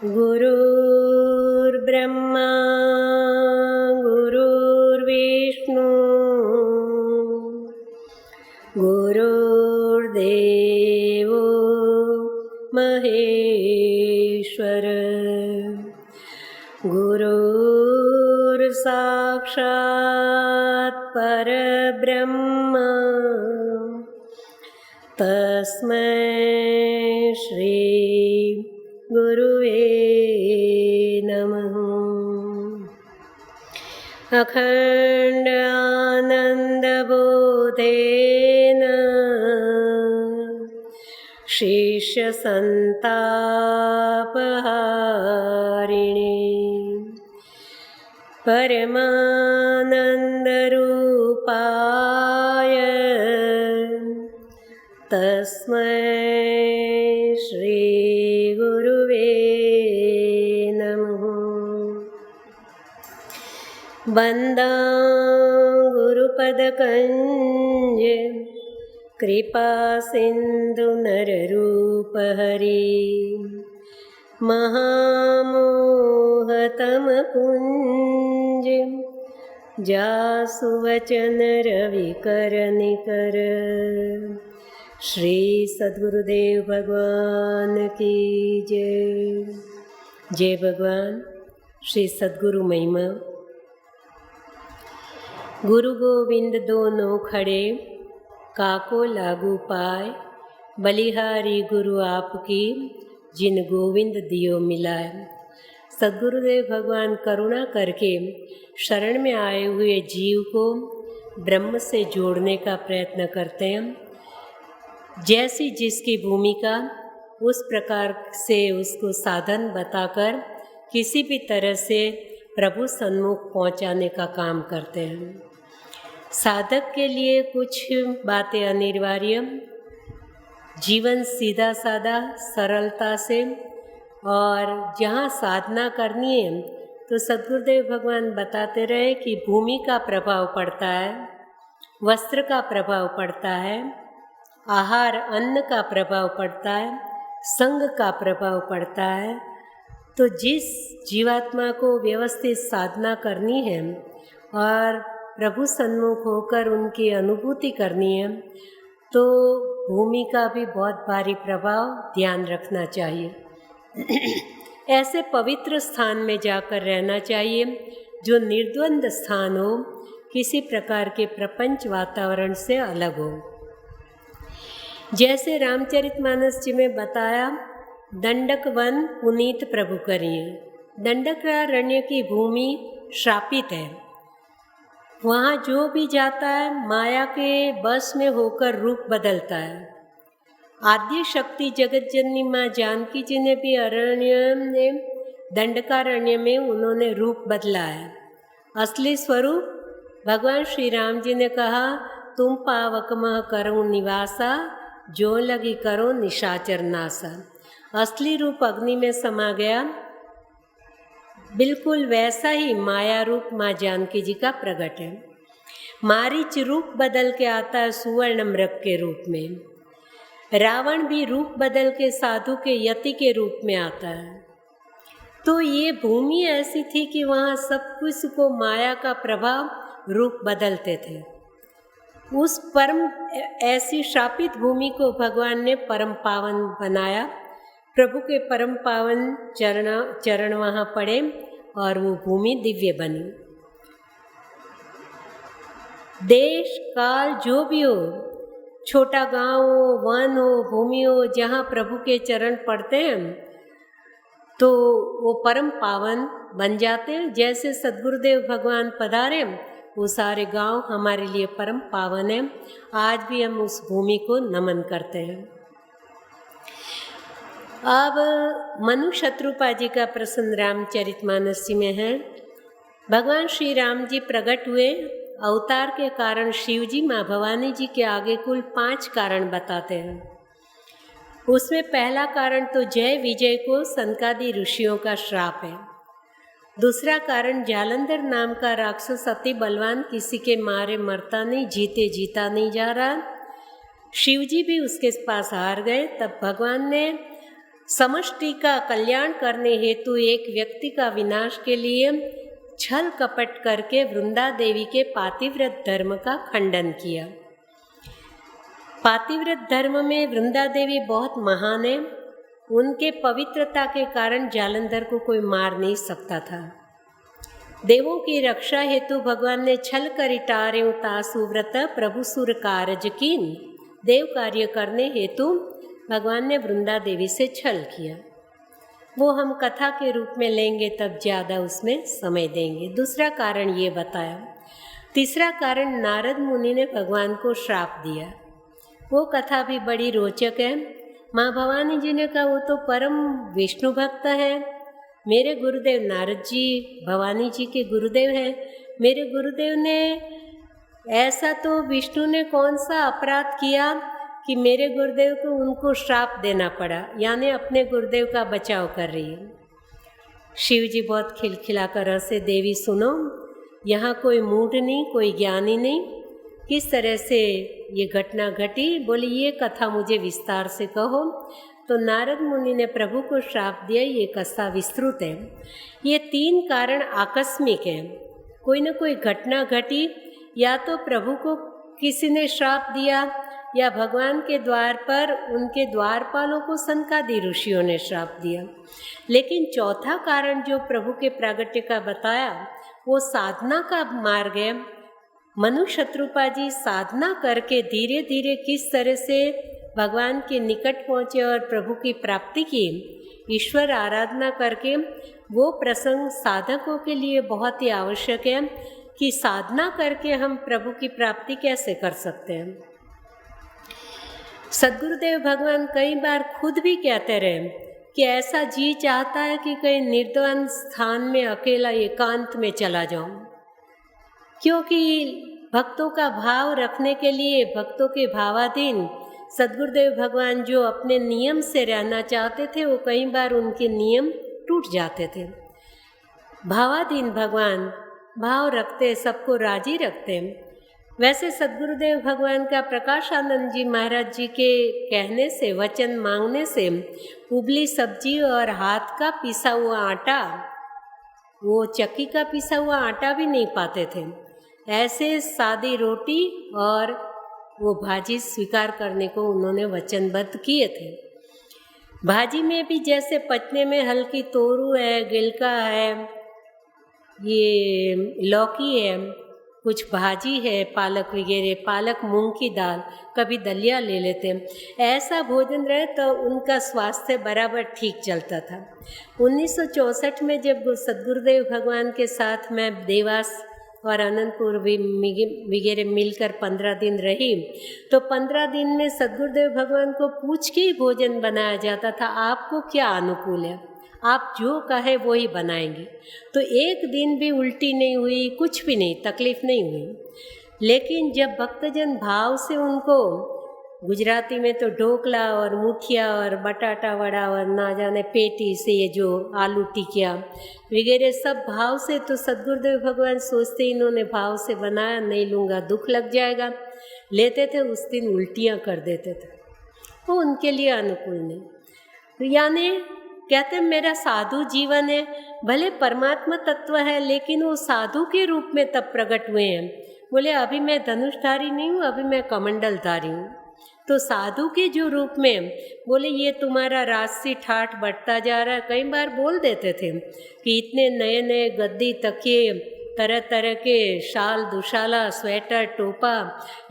गुरुर्ब्रह्मा गुरुर्विष्णु गुरुर्देवो महेश्वर गुरुर्साक्षात् परब्रह्म तस्मै श्री गुरुवे नमः। अखंड आनंदबोधेन शिष्यसंतापहारिणी परमानंदरूपाय तस्मै श्री गुरुवे नमः। वंदा गुरुपदकंज कृपा सिंधु नररूपहरि महामोहतमपुंज जासु वचन रविकर निकर। श्री सद्गुरुदेव भगवान की जय। जय भगवान श्री सद्गुरु महिमा। गुरु गोविंद दोनों खड़े काको लागू पाए, बलिहारी गुरु आपकी जिन गोविंद दियो मिलाए। सद्गुरुदेव भगवान करुणा करके शरण में आए हुए जीव को ब्रह्म से जोड़ने का प्रयत्न करते हैं। जैसी जिसकी भूमिका उस प्रकार से उसको साधन बताकर किसी भी तरह से प्रभु सन्मुख पहुंचाने का काम करते हैं। साधक के लिए कुछ बातें अनिवार्य, जीवन सीधा साधा सरलता से, और जहाँ साधना करनी है तो सद्गुरुदेव भगवान बताते रहे कि भूमि का प्रभाव पड़ता है, वस्त्र का प्रभाव पड़ता है, आहार अन्न का प्रभाव पड़ता है, संग का प्रभाव पड़ता है। तो जिस जीवात्मा को व्यवस्थित साधना करनी है और प्रभु सन्मुख होकर उनकी अनुभूति करनी है तो भूमि का भी बहुत भारी प्रभाव ध्यान रखना चाहिए। ऐसे पवित्र स्थान में जाकर रहना चाहिए जो निर्द्वंद स्थान हो, किसी प्रकार के प्रपंच वातावरण से अलग हो। जैसे रामचरितमानस जी में बताया, दंडक वन पुनीत प्रभु करिए। दंडकारण्य की भूमि श्रापित है। वहाँ जो भी जाता है माया के बस में होकर रूप बदलता है। आद्य शक्ति जगत जननी माँ जानकी जी ने भी दंडकारण्य में उन्होंने रूप बदला है। असली स्वरूप भगवान श्री राम जी ने कहा, तुम पावक मह करो निवासा, जो लगी करो निशाचर नासा। असली रूप अग्नि में समा गया। बिल्कुल वैसा ही माया रूप माँ जानकी जी का प्रकट है। मारीच रूप बदल के आता है सुवर्ण मृग के रूप में। रावण भी रूप बदल के साधु के यति के रूप में आता है। तो ये भूमि ऐसी थी कि वहाँ सब कुछ को माया का प्रभाव रूप बदलते थे। उस परम ऐसी श्रापित भूमि को भगवान ने परम पावन बनाया। प्रभु के परम पावन चरण वहाँ पड़े और वो भूमि दिव्य बनी। देश काल जो भी हो, छोटा गांव हो, वन हो, भूमि हो, जहाँ प्रभु के चरण पड़ते हैं तो वो परम पावन बन जाते हैं। जैसे सद्गुरुदेव भगवान पधारे, वो सारे गांव हमारे लिए परम पावन है। आज भी हम उस भूमि को नमन करते हैं। अब मनु शत्रुपा जी का प्रसंग रामचरितमानस जी में है। भगवान श्री राम जी प्रकट हुए। अवतार के कारण शिव जी माँ भवानी जी के आगे कुल 5 कारण बताते हैं। उसमें पहला कारण तो जय विजय को सनकादि ऋषियों का श्राप है। दूसरा कारण जालंधर नाम का राक्षस अति बलवान, किसी के मारे मरता नहीं, जीते जीता नहीं जा रहा। शिवजी भी उसके पास हार गए। तब भगवान ने समष्टि का कल्याण करने हेतु एक व्यक्ति का विनाश के लिए छल कपट करके वृंदा देवी के पातिव्रत धर्म का खंडन किया। पातिव्रत धर्म में वृंदा देवी बहुत महान है। उनके पवित्रता के कारण जालंधर को कोई मार नहीं सकता था। देवों की रक्षा हेतु भगवान ने छल करिटार्यों तासु व्रत प्रभु सुर कारज कीन। देव कार्य करने हेतु भगवान ने वृंदा देवी से छल किया। वो हम कथा के रूप में लेंगे तब ज़्यादा उसमें समय देंगे। दूसरा कारण ये बताया। तीसरा कारण नारद मुनि ने भगवान को श्राप दिया। वो कथा भी बड़ी रोचक है। माँ भवानी जी ने कहा वो तो परम विष्णु भक्त है। मेरे गुरुदेव नारद जी भवानी जी के गुरुदेव हैं। मेरे गुरुदेव ने ऐसा तो विष्णु ने कौन सा अपराध किया कि मेरे गुरुदेव को उनको श्राप देना पड़ा, यानी अपने गुरुदेव का बचाव कर रही है। शिव जी बहुत खिलखिला कर हंसे, देवी सुनो, यहाँ कोई मूढ़ नहीं, कोई ज्ञानी नहीं, किस तरह से ये घटना घटी, बोली ये कथा मुझे विस्तार से कहो। तो नारद मुनि ने प्रभु को श्राप दिया। ये कथा विस्तृत है। ये 3 कारण आकस्मिक हैं। कोई न कोई घटना घटी, या तो प्रभु को किसी ने श्राप दिया, या भगवान के द्वार पर उनके द्वारपालों को सनकादि ऋषियों ने श्राप दिया। लेकिन चौथा कारण जो प्रभु के प्रागट्य का बताया, वो साधना का मार्ग है। मनु शत्रुपा जी साधना करके धीरे धीरे किस तरह से भगवान के निकट पहुँचे और प्रभु की प्राप्ति की, ईश्वर आराधना करके, वो प्रसंग साधकों के लिए बहुत ही आवश्यक है कि साधना करके हम प्रभु की प्राप्ति कैसे कर सकते हैं। सद्गुरुदेव भगवान कई बार खुद भी कहते रहे कि ऐसा जी चाहता है कि कहीं निर्द्वंद स्थान में अकेला एकांत में चला जाऊं, क्योंकि भक्तों का भाव रखने के लिए, भक्तों के भावाधीन सद्गुरुदेव भगवान जो अपने नियम से रहना चाहते थे, वो कई बार उनके नियम टूट जाते थे। भावाधीन भगवान भाव रखते, सबको राजी रखते। वैसे सद्गुरुदेव भगवान का प्रकाशानंद जी महाराज जी के कहने से, वचन मांगने से, उबली सब्जी और हाथ का पिसा हुआ आटा, वो चक्की का पिसा हुआ आटा भी नहीं पाते थे। ऐसे सादी रोटी और वो भाजी स्वीकार करने को उन्होंने वचनबद्ध किए थे। भाजी में भी जैसे पचने में हल्की तोरू है, गिलका है, ये लौकी है, कुछ भाजी है, पालक वगैरह, पालक मूंग की दाल, कभी दलिया ले लेते हैं। ऐसा भोजन रहे तो उनका स्वास्थ्य बराबर ठीक चलता था। 1964 में जब सद्गुरुदेव भगवान के साथ मैं देवास और अनंतपुर वगैरह मिलकर 15 दिन रही, तो 15 दिन में सद्गुरुदेव भगवान को पूछ के ही भोजन बनाया जाता था, आपको क्या अनुकूल है, आप जो कहे वो ही बनाएंगे। तो एक दिन भी उल्टी नहीं हुई, कुछ भी नहीं, तकलीफ नहीं हुई। लेकिन जब भक्तजन भाव से उनको, गुजराती में तो ढोकला और मुठिया और बटाटा वड़ा और ना जाने पेटी से ये जो आलू टिकिया वगैरह सब भाव से, तो सद्गुरुदेव भगवान सोचते इन्होंने भाव से बनाया, नहीं लूँगा दुख लग जाएगा, लेते थे, उस दिन उल्टियाँ कर देते थे। वो उनके लिए अनुकूल नहीं। यानी कहते मेरा साधु जीवन है, भले परमात्मा तत्व है, लेकिन वो साधु के रूप में तब प्रकट हुए हैं। बोले अभी मैं धनुषधारी नहीं हूँ, अभी मैं कमंडलधारी हूँ। तो साधु के जो रूप में, बोले ये तुम्हारा राजसी ठाठ बढ़ता जा रहा है। कई बार बोल देते थे कि इतने नए नए गद्दी तकिए, तरह तरह के शाल दुशाला, स्वेटर, टोपा,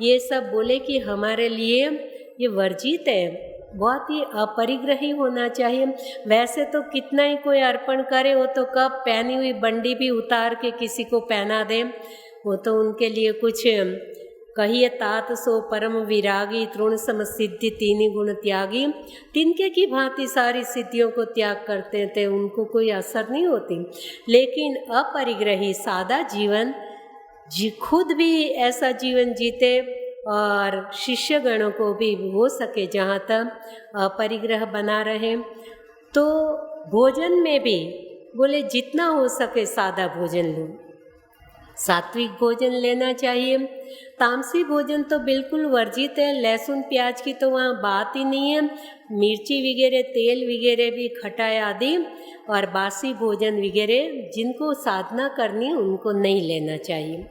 ये सब बोले कि हमारे लिए ये वर्जित है, बहुत ही अपरिग्रही होना चाहिए। वैसे तो कितना ही कोई अर्पण करे, वो तो कब पहनी हुई बंडी भी उतार के किसी को पहना दे, वो तो उनके लिए कुछ कहिए तात सो परम विरागी, तृण सम सिद्धि तीनी गुण त्यागी। तिनके की भांति सारी सिद्धियों को त्याग करते थे, उनको कोई असर नहीं होती। लेकिन अपरिग्रही सादा जीवन खुद भी ऐसा जीवन जीते और शिष्यगणों को भी हो सके जहाँ तक अपरिग्रह बना रहे। तो भोजन में भी बोले जितना हो सके सादा भोजन लो। सात्विक भोजन लेना चाहिए। तामसी भोजन तो बिल्कुल वर्जित है, लहसुन प्याज की तो वहाँ बात ही नहीं है। मिर्ची वगैरह, तेल वगैरह भी, खटाई आदि और बासी भोजन वगैरह जिनको साधना करनी उनको नहीं लेना चाहिए।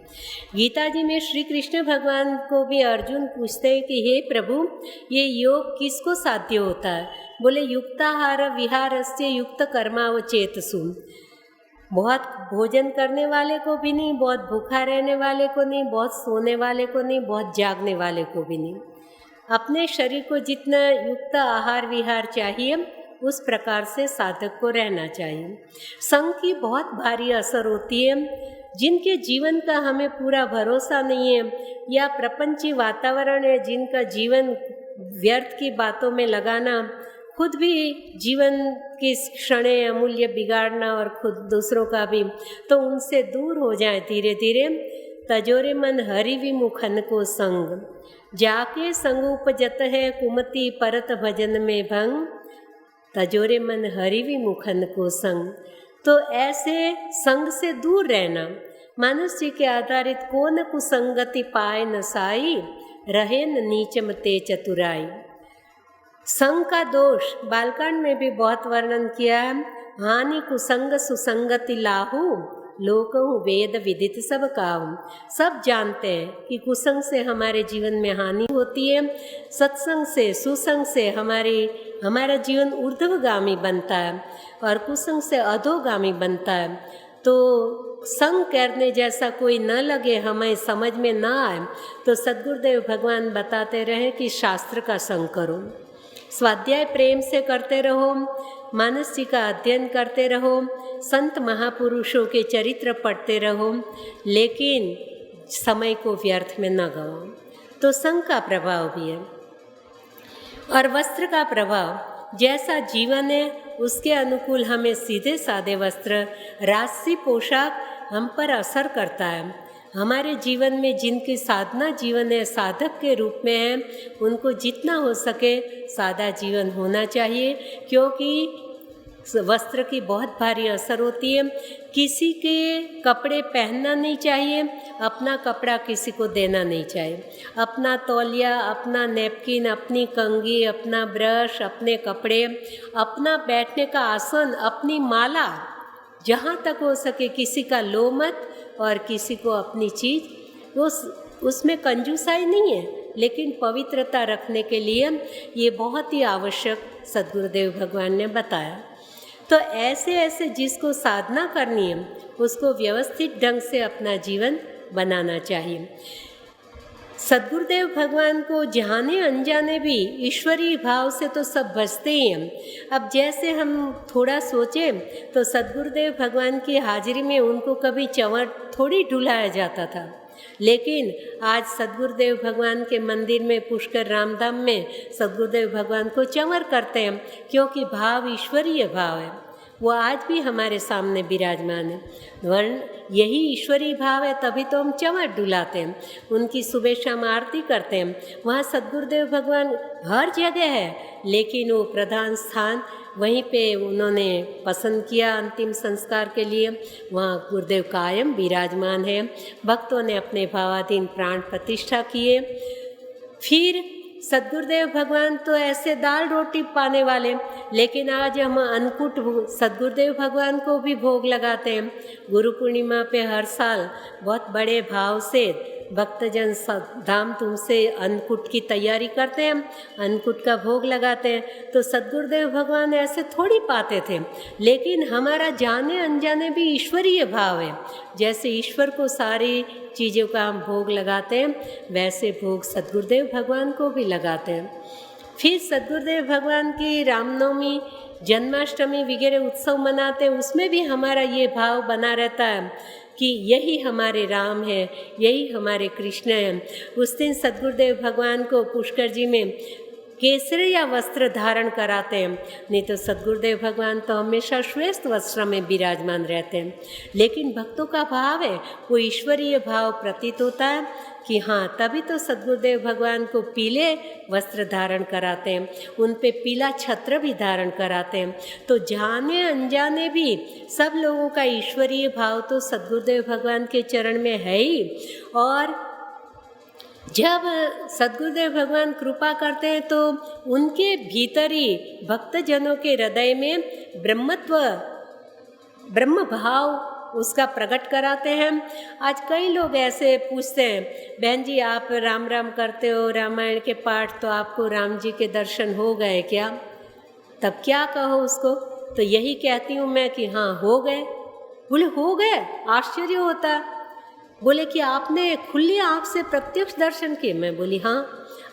गीता जी में श्री कृष्ण भगवान को भी अर्जुन पूछते हैं कि हे प्रभु, ये योग किसको साध्य होता है? बोले युक्ताहार विहारस्य युक्त कर्मा व चेतसु। बहुत भोजन करने वाले को भी नहीं, बहुत भूखा रहने वाले को नहीं, बहुत सोने वाले को नहीं, बहुत जागने वाले को भी नहीं। अपने शरीर को जितना युक्त आहार विहार चाहिए उस प्रकार से साधक को रहना चाहिए। संग की बहुत भारी असर होती है। जिनके जीवन का हमें पूरा भरोसा नहीं है या प्रपंची वातावरण है, जिनका जीवन व्यर्थ की बातों में लगाना, खुद भी जीवन की क्षणें अमूल्य बिगाड़ना और खुद दूसरों का भी, तो उनसे दूर हो जाए धीरे धीरे। तजोरे मन हरि विमुखन को संग, जाके संग उपजत है कुमति परत भजन में भंग। तजोरे मन हरि विमुखन को संग, तो ऐसे संग से दूर रहना। मनुष्य के आधारित को न कुसंगति पाए न साई, रहे न नीचम ते चतुराई। संग का दोष बालकांड में भी बहुत वर्णन किया है। हानि कुसंग सुसंगति लाहू, लोकहु वेद विदित सब काहू। सब जानते हैं कि कुसंग से हमारे जीवन में हानि होती है, सत्संग से, सुसंग से हमारा जीवन ऊर्ध्वगामी बनता है और कुसंग से अधोगामी बनता है। तो संग करने जैसा कोई न लगे, हमें समझ में न आए, तो सद्गुरुदेव भगवान बताते रहे कि शास्त्र का संग करो, स्वाध्याय प्रेम से करते रहो, मानस जी का अध्ययन करते रहो, संत महापुरुषों के चरित्र पढ़ते रहो, लेकिन समय को व्यर्थ में न गवाओ। तो संग का प्रभाव भी है। और वस्त्र का प्रभाव, जैसा जीवन है उसके अनुकूल हमें सीधे सादे वस्त्र, राजसी पोशाक हम पर असर करता है। हमारे जीवन में जिनकी साधना जीवन है, साधक के रूप में है, उनको जितना हो सके सादा जीवन होना चाहिए, क्योंकि वस्त्र की बहुत भारी असर होती है। किसी के कपड़े पहनना नहीं चाहिए, अपना कपड़ा किसी को देना नहीं चाहिए। अपना तौलिया, अपना नैपकिन, अपनी कंघी, अपना ब्रश, अपने कपड़े, अपना बैठने का आसन, अपनी माला, जहाँ तक हो सके किसी का लो मत। और किसी को अपनी चीज़ उसमें कंजूसाई नहीं है, लेकिन पवित्रता रखने के लिए ये बहुत ही आवश्यक सद्गुरुदेव भगवान ने बताया। तो ऐसे ऐसे जिसको साधना करनी है उसको व्यवस्थित ढंग से अपना जीवन बनाना चाहिए। सद्गुरुदेव भगवान को जाने अनजाने भी ईश्वरीय भाव से तो सब बचते ही हैं। अब जैसे हम थोड़ा सोचें तो सद्गुरुदेव भगवान की हाजिरी में उनको कभी चंवर थोड़ी डुलाया जाता था, लेकिन आज सद्गुरुदेव भगवान के मंदिर में पुष्कर रामधाम में सद्गुरुदेव भगवान को चंवर करते हैं, क्योंकि भाव ईश्वरीय भाव है, वो आज भी हमारे सामने विराजमान है। वर्ण यही ईश्वरीय भाव है, तभी तो हम चंवर डुलाते हैं, उनकी सुबह शाम आरती करते हैं। वहाँ सद्गुरुदेव भगवान हर जगह है, लेकिन वो प्रधान स्थान वहीं पे उन्होंने पसंद किया अंतिम संस्कार के लिए। वहाँ गुरुदेव कायम विराजमान है। भक्तों ने अपने भावाधीन प्राण प्रतिष्ठा किए। फिर सद्गुरुदेव भगवान तो ऐसे दाल रोटी पाने वाले, लेकिन आज हम अन्नकूट सद्गुरुदेव भगवान को भी भोग लगाते हैं। गुरु पूर्णिमा पे हर साल बहुत बड़े भाव से भक्तजन धाम तुमसे अन्नकूट की तैयारी करते हैं, अन्नकूट का भोग लगाते हैं। तो सद्गुरुदेव भगवान ऐसे थोड़ी पाते थे, लेकिन हमारा जाने अनजाने भी ईश्वरीय भाव है। जैसे ईश्वर को सारी चीज़ों का हम भोग लगाते हैं, वैसे भोग सद्गुरुदेव भगवान को भी लगाते हैं। फिर सद्गुरुदेव भगवान की रामनवमी, जन्माष्टमी वगैरह उत्सव मनाते हैं, उसमें भी हमारा ये भाव बना रहता है कि यही हमारे राम है, यही हमारे कृष्ण हैं। उस दिन सद्गुरुदेव भगवान को पुष्कर जी में केसरिया वस्त्र धारण कराते हैं, नहीं तो सद्गुरुदेव भगवान तो हमेशा श्वेत वस्त्र में विराजमान रहते हैं। लेकिन भक्तों का भाव है वो ईश्वरीय भाव प्रतीत होता है कि हाँ, तभी तो सद्गुरुदेव भगवान को पीले वस्त्र धारण कराते हैं, उन पे पीला छत्र भी धारण कराते हैं। तो जाने अनजाने भी सब लोगों का ईश्वरीय भाव तो सद्गुरुदेव भगवान के चरण में है ही। और जब सद्गुरुदेव भगवान कृपा करते हैं तो उनके भीतर ही भक्तजनों के हृदय में ब्रह्म भाव उसका प्रकट कराते हैं। आज कई लोग ऐसे पूछते हैं, बहन जी आप राम राम करते हो, रामायण के पाठ, तो आपको राम जी के दर्शन हो गए क्या? तब क्या कहो उसको? तो यही कहती हूँ मैं कि हाँ हो गए। बोले हो गए? आश्चर्य होता है। बोले कि आपने खुली आँख से प्रत्यक्ष दर्शन किए? मैं बोली हाँ।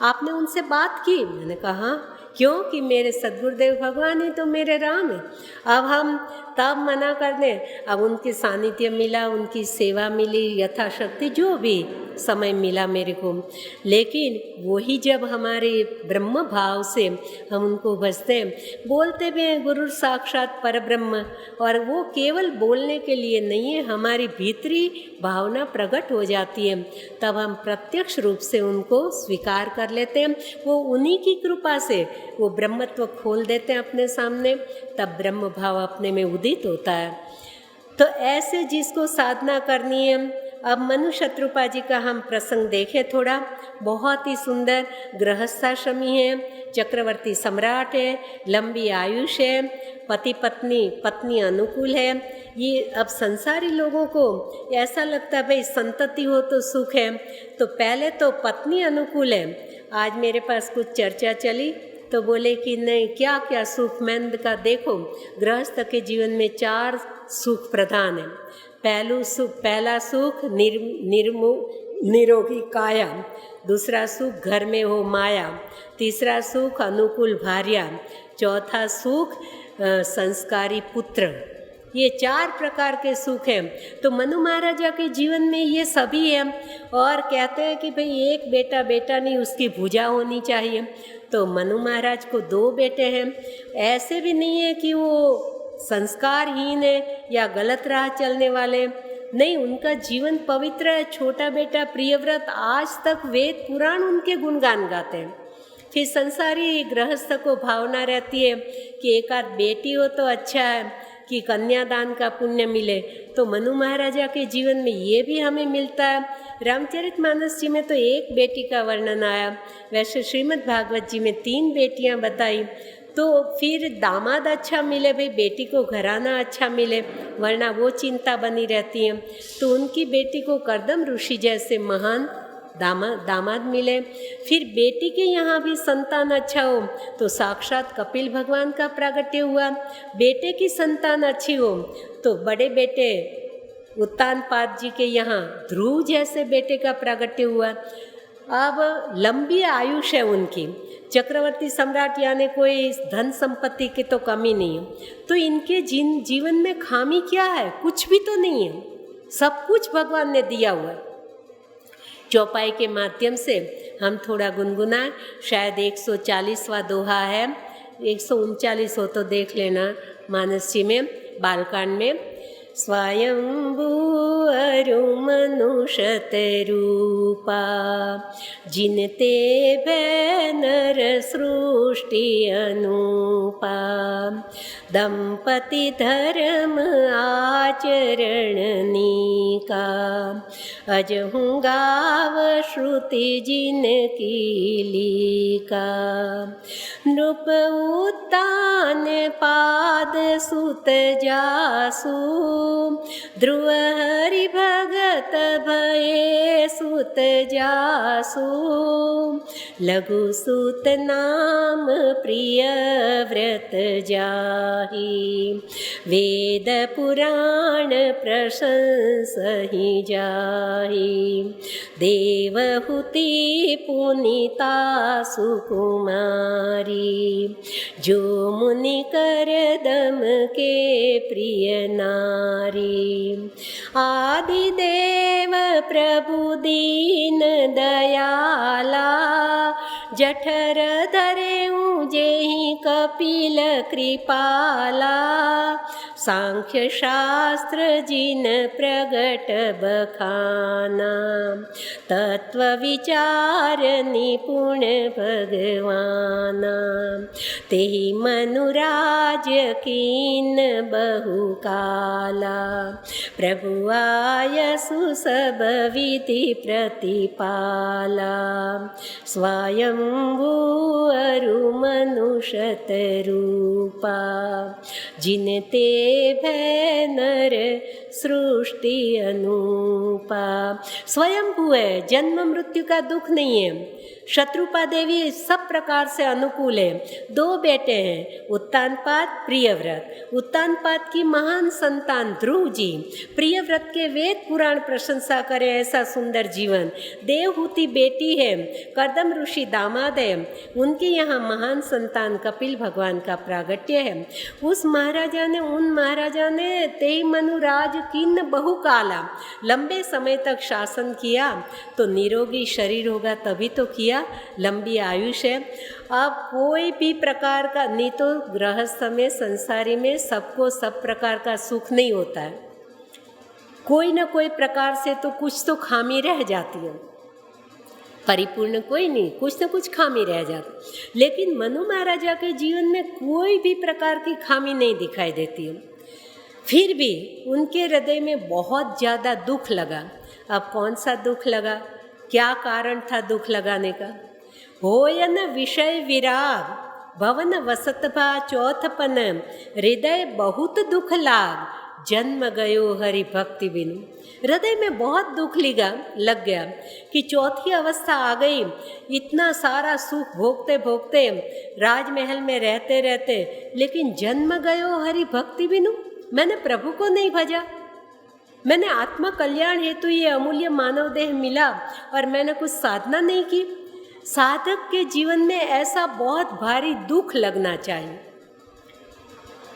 आपने उनसे बात की? मैंने कहा हाँ। क्यों? कि मेरे सद्गुरुदेव भगवान ही तो मेरे राम है। अब हम तब मना कर दें, अब उनके सानिध्य मिला, उनकी सेवा मिली, यथाशक्ति जो भी समय मिला मेरे को। लेकिन वही जब हमारे ब्रह्म भाव से हम उनको भजते हैं, बोलते भी हैं गुरु साक्षात परब्रह्म, और वो केवल बोलने के लिए नहीं है, हमारी भीतरी भावना प्रकट हो जाती है, तब हम प्रत्यक्ष रूप से उनको स्वीकार कर लेते हैं। वो उन्हीं की कृपा से वो ब्रह्मत्व खोल देते हैं अपने सामने, तब ब्रह्म भाव अपने में उदित होता है। तो ऐसे जिसको साधना करनी है, अब मनु शत्रुपा जी का हम प्रसंग देखें थोड़ा। बहुत ही सुंदर गृहस्थाश्रमी है, चक्रवर्ती सम्राट है, लंबी आयुष है, पत्नी अनुकूल है। ये अब संसारी लोगों को ऐसा लगता है भाई संतति हो तो सुख है, तो पहले तो पत्नी अनुकूल है। आज मेरे पास कुछ चर्चा चली तो बोले कि नहीं, क्या क्या सुख? मैंने कहा देखो, गृहस्थ के जीवन में 4 सुख प्रधान है। पहला सुख निरोगी काया, दूसरा सुख घर में हो माया, तीसरा सुख अनुकूल भार्या, चौथा सुख संस्कारी पुत्र। ये 4 प्रकार के सुख हैं। तो मनु महाराजा के जीवन में ये सभी है। और कहते हैं कि भाई एक बेटा नहीं, उसकी भुजा होनी चाहिए। तो मनु महाराज को 2 बेटे हैं। ऐसे भी नहीं है कि वो संस्कारहीन है या गलत राह चलने वाले, नहीं, उनका जीवन पवित्र है। छोटा बेटा प्रियव्रत आज तक वेद पुराण उनके गुणगान गाते हैं। फिर संसारी गृहस्थ को भावना रहती है कि एक आध बेटी हो तो अच्छा है कि कन्यादान का पुण्य मिले। तो मनु महाराजा के जीवन में ये भी हमें मिलता है। रामचरितमानस जी में तो 1 बेटी का वर्णन आया, वैसे श्रीमद् भागवत जी में 3 बेटियां बताई। तो फिर दामाद अच्छा मिले, भाई बेटी को घराना अच्छा मिले, वरना वो चिंता बनी रहती है। तो उनकी बेटी को कर्दम ऋषि जैसे महान दामाद मिले। फिर बेटी के यहाँ भी संतान अच्छा हो तो साक्षात कपिल भगवान का प्रागट्य हुआ। बेटे की संतान अच्छी हो तो बड़े बेटे उत्तानपाद जी के यहाँ ध्रुव जैसे बेटे का प्रागट्य हुआ। अब लंबी आयुष है उनकी, चक्रवर्ती सम्राट यानी कोई धन संपत्ति की तो कमी नहीं है। तो इनके जीवन में खामी क्या है? कुछ भी तो नहीं है, सब कुछ भगवान ने दिया हुआ है। चौपाई के माध्यम से हम थोड़ा गुनगुनाएं। शायद 140वां दोहा है, 139 हो तो देख लेना मानस जी में, बालकांड में। स्वयंभू अरु मनुषत रूपा, जिनते बैनर सृष्टि अनुपा, दंपति धर्म आचरण नीका, अजहु गाव श्रुति जिनकी लीका, नृप उत्तान पाद सुत जासु, ध्रुव हरि भगत भये सुत जासु, लघु सुत नाम प्रिय व्रत जाहि, वेद पुराण प्रशंसहि जाहि, देवहूति पुनीता सुकुमारी, जो मुनि कर दम के प्रिय नारी, आदिदेव प्रभु दीन दयाला, जठर धरेऊँ जेहि कपिल कृपाला, सांख्य शास्त्र जिन प्रगट बखाना, तत्व विचार निपुण भगवाना, तेहि मनुराज कीन बहुकाला, प्रभु आयसु सब विधि प्रतिपाला, स्वयंभू अरु मनुष्यत रूपा, जिन ते भय नर सृष्टि अनूपा। स्वयंभू है, जन्म मृत्यु का दुख नहीं है। शत्रुपा देवी सब प्रकार से अनुकूल है। 2 बेटे हैं, उत्तानपाद प्रियव्रत। उत्तानपाद की महान संतान ध्रुव जी, प्रियव्रत के वेद पुराण प्रशंसा करे ऐसा सुंदर जीवन। देवहूति बेटी है, कर्दम ऋषि दामाद है, उनके यहाँ महान संतान कपिल भगवान का प्रागट्य है। उस महाराजा ने, उन महाराजा ने तेहि मनुराज किन्न बहुकाला, लंबे समय तक शासन किया। तो निरोगी शरीर होगा तभी तो किया, लंबी आयुष है। अब कोई भी प्रकार का, नहीं तो गृहस्थ में संसारी में सबको सब प्रकार का सुख नहीं होता है, कोई ना कोई प्रकार से तो कुछ तो खामी रह जाती है, परिपूर्ण कोई नहीं, कुछ न कुछ खामी रह जाती। लेकिन मनु महाराजा के जीवन में कोई भी प्रकार की खामी नहीं दिखाई देती है। फिर भी उनके हृदय में बहुत ज़्यादा दुख लगा। अब कौन सा दुख लगा, क्या कारण था दुख लगाने का? होयन विषय विराग, भवन वसत भा चौथपन, हृदय बहुत दुख लाग, जन्म गयो हरि भक्ति बिनु। हृदय में बहुत दुख लग गया कि चौथी अवस्था आ गई। इतना सारा सुख भोगते भोगते, राजमहल में रहते रहते, लेकिन जन्म गयो हरि भक्ति बिनु, मैंने प्रभु को नहीं भजा। मैंने आत्मा कल्याण हेतु ये अमूल्य मानव देह मिला और मैंने कुछ साधना नहीं की। साधक के जीवन में ऐसा बहुत भारी दुख लगना चाहिए।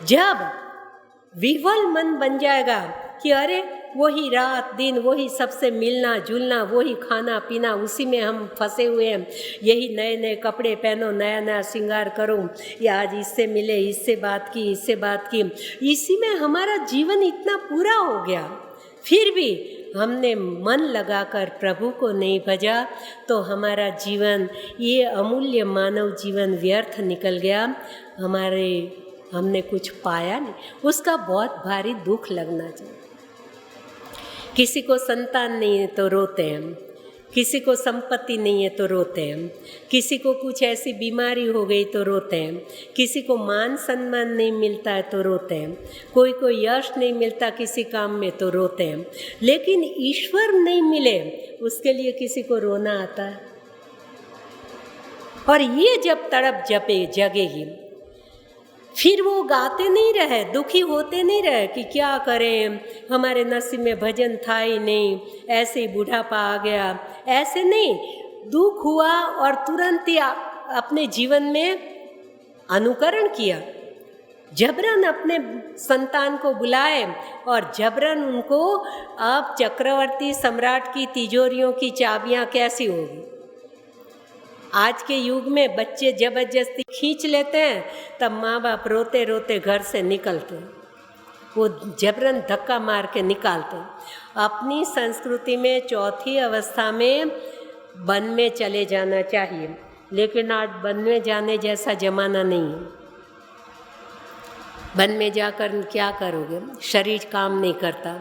जब विह्वल मन बन जाएगा कि अरे वही रात दिन, वही सबसे मिलना जुलना, वही खाना पीना, उसी में हम फंसे हुए हैं, यही नए नए कपड़े पहनो, नया नया श्रृंगार करो, या आज इससे मिले, इससे बात की, इससे बात की, इसी में हमारा जीवन इतना पूरा हो गया। फिर भी हमने मन लगाकर प्रभु को नहीं भजा तो हमारा जीवन, ये अमूल्य मानव जीवन व्यर्थ निकल गया। हमने कुछ पाया नहीं, उसका बहुत भारी दुख लगना चाहिए। किसी को संतान नहीं है तो रोते हैं, किसी को संपत्ति नहीं है तो रोते हैं, किसी को कुछ ऐसी बीमारी हो गई तो रोते हैं, किसी को मान सम्मान नहीं मिलता है तो रोते हैं, कोई को यश नहीं मिलता किसी काम में तो रोते हैं। लेकिन ईश्वर नहीं मिले उसके लिए किसी को रोना आता है। और ये जब तड़प जगेगी, फिर वो गाते नहीं रहे, दुखी होते नहीं रहे कि क्या करें, हमारे नसीब में भजन था ही नहीं, ऐसे ही बुढ़ापा आ गया। ऐसे नहीं, दुख हुआ और तुरंत ही अपने जीवन में अनुकरण किया। जबरन अपने संतान को बुलाए और जबरन उनको, अब चक्रवर्ती सम्राट की तिजोरियों की चाबियां कैसी होगी। आज के युग में बच्चे जबरदस्ती खींच लेते हैं, तब माँ बाप रोते रोते घर से निकलते हैं, वो जबरन धक्का मार के निकालते हैं। अपनी संस्कृति में चौथी अवस्था में वन में चले जाना चाहिए, लेकिन आज वन में जाने जैसा जमाना नहीं है। वन में जाकर क्या करोगे, शरीर काम नहीं करता,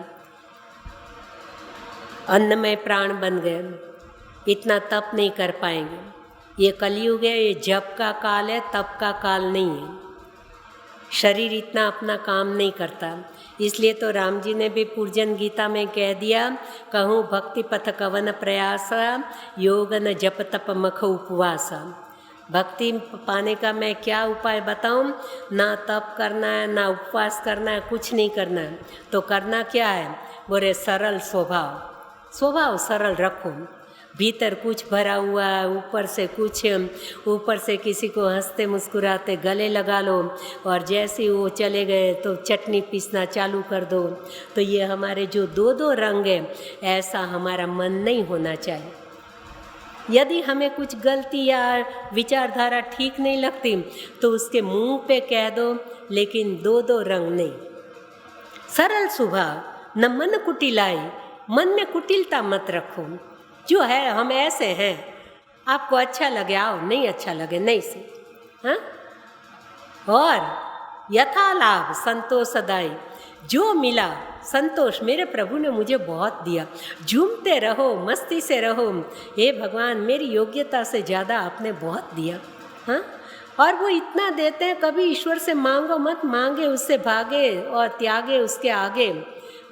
अन्न में प्राण बन गए, इतना तप नहीं कर पाएंगे। ये कलयुग है, ये जप का काल है, तप का काल नहीं है। शरीर इतना अपना काम नहीं करता, इसलिए तो राम जी ने भी पूर्जन गीता में कह दिया, कहूँ भक्ति पथ कवन प्रयास, योग न जप तप मख उपवास। भक्ति पाने का मैं क्या उपाय बताऊँ, ना तप करना है ना उपवास करना है, कुछ नहीं करना है। तो करना क्या है, बोले सरल स्वभाव सरल रखो। भीतर कुछ भरा हुआ है, ऊपर से कुछ, ऊपर से किसी को हंसते मुस्कुराते गले लगा लो और जैसे वो चले गए तो चटनी पीसना चालू कर दो। तो ये हमारे जो दो रंग हैं, ऐसा हमारा मन नहीं होना चाहिए। यदि हमें कुछ गलती या विचारधारा ठीक नहीं लगती तो उसके मुंह पे कह दो, लेकिन दो दो रंग नहीं। सरल स्वभाव, न मन कुटिलाई, मन में कुटिलता मत रखो। जो है हम ऐसे हैं, आपको अच्छा लगे आओ, नहीं अच्छा लगे नहीं से। हाँ, और यथा लाभ संतोष सदाई, जो मिला संतोष, मेरे प्रभु ने मुझे बहुत दिया, झूमते रहो, मस्ती से रहो। हे भगवान, मेरी योग्यता से ज़्यादा आपने बहुत दिया। हाँ, और वो इतना देते हैं, कभी ईश्वर से मांगो मत, मांगे उससे भागे और त्यागे उसके आगे।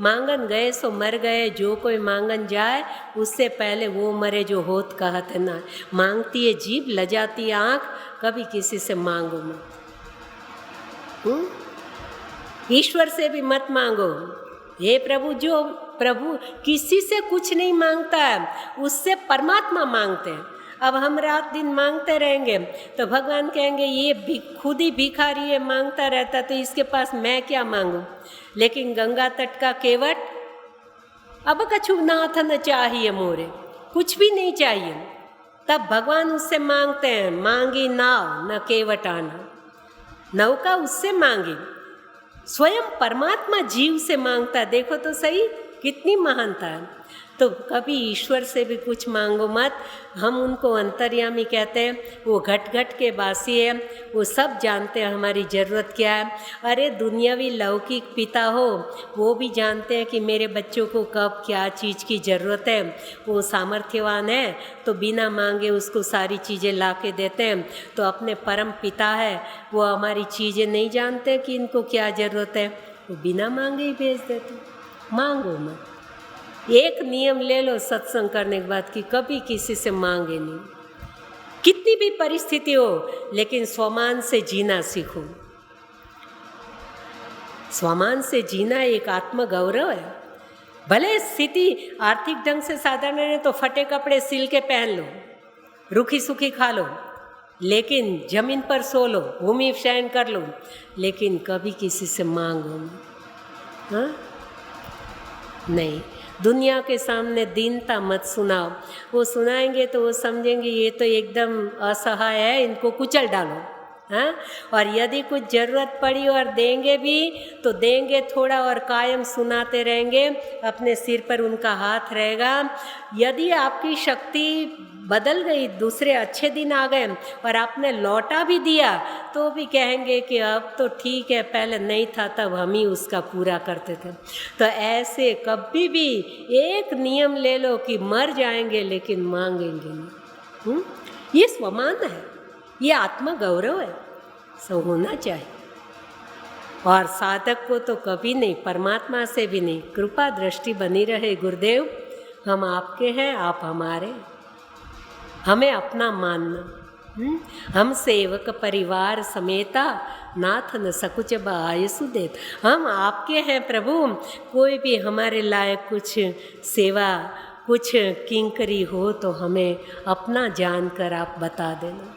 मांगन गए सो मर गए, जो कोई मांगन जाए उससे पहले वो मरे जो होत कहत है ना। मांगती है जीभ, लजाती है आँख, कभी किसी से मांगो मत। ईश्वर से भी मत मांगो। हे प्रभु, जो प्रभु किसी से कुछ नहीं मांगता है, उससे परमात्मा मांगते हैं। अब हम रात दिन मांगते रहेंगे तो भगवान कहेंगे ये खुद ही भिखारी है, मांगता रहता, तो इसके पास मैं क्या मांगूं। लेकिन गंगा तट का केवट, अब कछु नाथ न चाहिए मोरे, कुछ भी नहीं चाहिए, तब भगवान उससे मांगते हैं। मांगी नाव न केवट आना, नौका उससे मांगी। स्वयं परमात्मा जीव से मांगता, देखो तो सही कितनी महानता है। तो कभी ईश्वर से भी कुछ मांगो मत। हम उनको अंतर्यामी कहते हैं, वो घट घट के वासी है, वो सब जानते हैं हमारी ज़रूरत क्या है। अरे दुनियावी लौकिक पिता हो, वो भी जानते हैं कि मेरे बच्चों को कब क्या चीज़ की ज़रूरत है। वो सामर्थ्यवान है तो बिना मांगे उसको सारी चीज़ें ला के देते हैं। तो अपने परम पिता है, वो हमारी चीज़ें नहीं जानते कि इनको क्या ज़रूरत है, वो बिना मांगे ही भेज देते। मांगो मत। एक नियम ले लो सत्संग करने के बाद कि कभी किसी से मांगे नहीं, कितनी भी परिस्थिति हो, लेकिन स्वमान से जीना सीखो। स्वमान से जीना एक आत्मगौरव है। भले स्थिति आर्थिक ढंग से साधारण है तो फटे कपड़े सिल के पहन लो, रूखी सूखी खा लो, लेकिन जमीन पर सो लो, भूमि शयन कर लो, लेकिन कभी किसी से मांगो हाँ नहीं। दुनिया के सामने दीनता मत सुनाओ। वो सुनाएंगे तो वो समझेंगे ये तो एकदम असहाय है, इनको कुचल डालो। हाँ, और यदि कुछ ज़रूरत पड़ी और देंगे भी तो देंगे थोड़ा और कायम सुनाते रहेंगे, अपने सिर पर उनका हाथ रहेगा। यदि आपकी शक्ति बदल गई, दूसरे अच्छे दिन आ गए और आपने लौटा भी दिया, तो भी कहेंगे कि अब तो ठीक है, पहले नहीं था तब हम ही उसका पूरा करते थे। तो ऐसे कभी भी एक नियम ले लो कि मर जाएंगे लेकिन मांगेंगे नहीं। ये स्वमान है, ये आत्मगौरव है, सब होना चाहिए। और साधक को तो कभी नहीं, परमात्मा से भी नहीं। कृपा दृष्टि बनी रहे गुरुदेव, हम आपके हैं, आप हमारे, हमें अपना मानना। हम सेवक परिवार समेता, नाथ न सकुच आयसु देत। हम आपके हैं प्रभु, कोई भी हमारे लायक कुछ सेवा, कुछ किंकरी हो तो हमें अपना जानकर आप बता देना।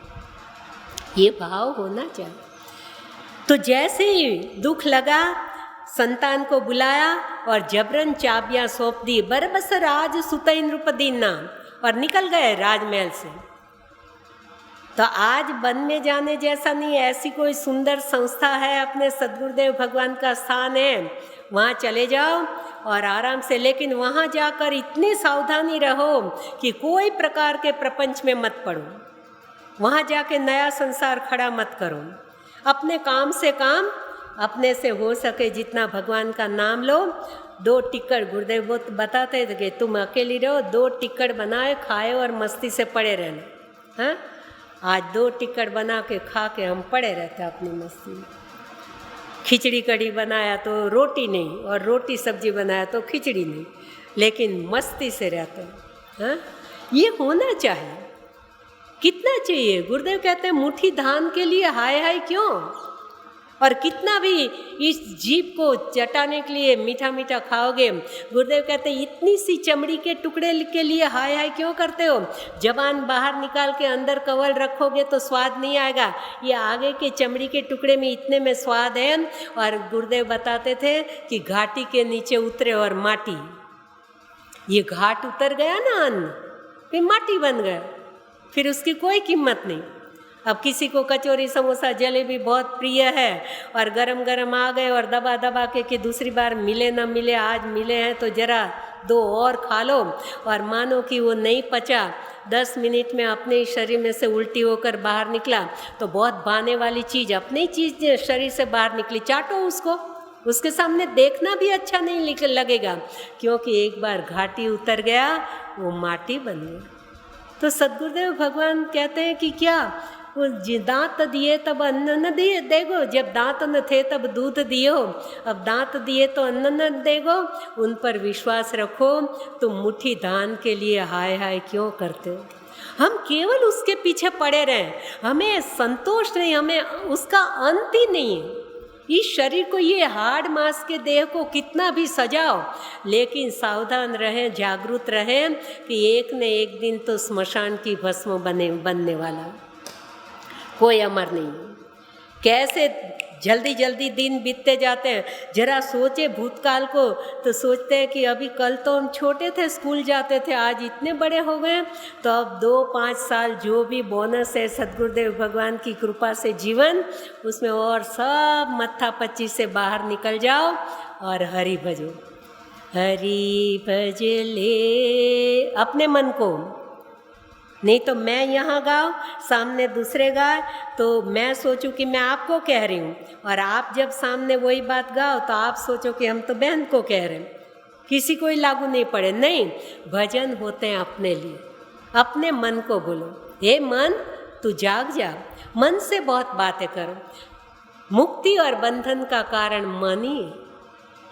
ये भाव होना चाहिए। तो जैसे ही दुख लगा, संतान को बुलाया और जबरन चाबियां सौंप दी, बरबस राज सुतई नृप दीना, और निकल गए राजमहल से। तो आज वन में जाने जैसा नहीं, ऐसी कोई सुंदर संस्था है, अपने सद्गुरुदेव भगवान का स्थान है, वहाँ चले जाओ और आराम से। लेकिन वहाँ जाकर इतनी सावधानी रहो कि कोई प्रकार के प्रपंच में मत पड़ो। वहाँ जाके नया संसार खड़ा मत करो। अपने काम से काम, अपने से हो सके जितना भगवान का नाम लो। 2 टिक्कड़, गुरुदेव वो बताते थे कि तुम अकेली रहो, 2 टिक्कड़ बनाए, खाए और मस्ती से पड़े रहना। हाँ, आज 2 टिक्कड़ बना के खा के हम पड़े रहते अपनी मस्ती में। खिचड़ी कड़ी बनाया तो रोटी नहीं, और रोटी सब्जी बनाया तो खिचड़ी नहीं, लेकिन मस्ती से रहते हैं। हाँ, ये होना चाहिए। कितना चाहिए? गुरुदेव कहते हैं मुट्ठी धान के लिए हाय हाय क्यों? और कितना भी इस जीभ को चटाने के लिए मीठा मीठा खाओगे। गुरुदेव कहते हैं इतनी सी चमड़ी के टुकड़े के लिए हाय हाय क्यों करते हो? जबान बाहर निकाल के अंदर कवल रखोगे तो स्वाद नहीं आएगा। ये आगे के चमड़ी के टुकड़े में इतने में स्वाद है। और गुरुदेव बताते थे कि घाटी के नीचे उतरे और माटी, ये घाट उतर गया ना अन्न, फिर माटी बन गया। फिर उसकी कोई कीमत नहीं। अब किसी को कचौरी समोसा जलेबी बहुत प्रिय है और गरम गरम आ गए और दबा दबा के दूसरी बार मिले ना मिले, आज मिले हैं तो जरा 2 और खा लो, और मानो कि वो नहीं पचा, 10 मिनट में अपने ही शरीर में से उल्टी होकर बाहर निकला, तो बहुत भाने वाली चीज़ अपनी चीज़ शरीर से बाहर निकली, चाटो उसको, उसके सामने देखना भी अच्छा नहीं लगेगा, क्योंकि एक बार घाटी उतर गया वो माटी बन गया। तो सद्गुरुदेव भगवान कहते हैं कि क्या वो दांत दिए तब अन्न न दिए देगो, जब दांत न थे तब दूध दियो, अब दांत दिए तो अन्न न देगो, उन पर विश्वास रखो, तुम मुट्ठी धान के लिए हाय हाय क्यों करते हो। हम केवल उसके पीछे पड़े रहें, हमें संतोष नहीं, हमें उसका अंत ही नहीं है। इस शरीर को, ये हाड़ मांस के देह को कितना भी सजाओ, लेकिन सावधान रहें, जागरूक रहें कि एक न एक दिन तो स्मशान की भस्म बनने वाला, कोई अमर नहीं। कैसे जल्दी जल्दी दिन बीतते जाते हैं, जरा सोचे भूतकाल को, तो सोचते हैं कि अभी कल तो हम छोटे थे, स्कूल जाते थे, आज इतने बड़े हो गए, तो अब 2-5 साल जो भी बोनस है सद्गुरुदेव भगवान की कृपा से जीवन, उसमें और सब मत्था पच्ची से बाहर निकल जाओ और हरि भजो, हरि भज ले अपने मन को। नहीं तो मैं यहाँ गाऊँ, सामने दूसरे गाए, तो मैं सोचूं कि मैं आपको कह रही हूँ, और आप जब सामने वही बात गाओ तो आप सोचो कि हम तो बहन को कह रहे हैं, किसी को ही लागू नहीं पड़े। नहीं, भजन होते हैं अपने लिए, अपने मन को बोलो, हे मन तू जाग जा, मन से बहुत बातें करो, मुक्ति और बंधन का कारण मन ही है।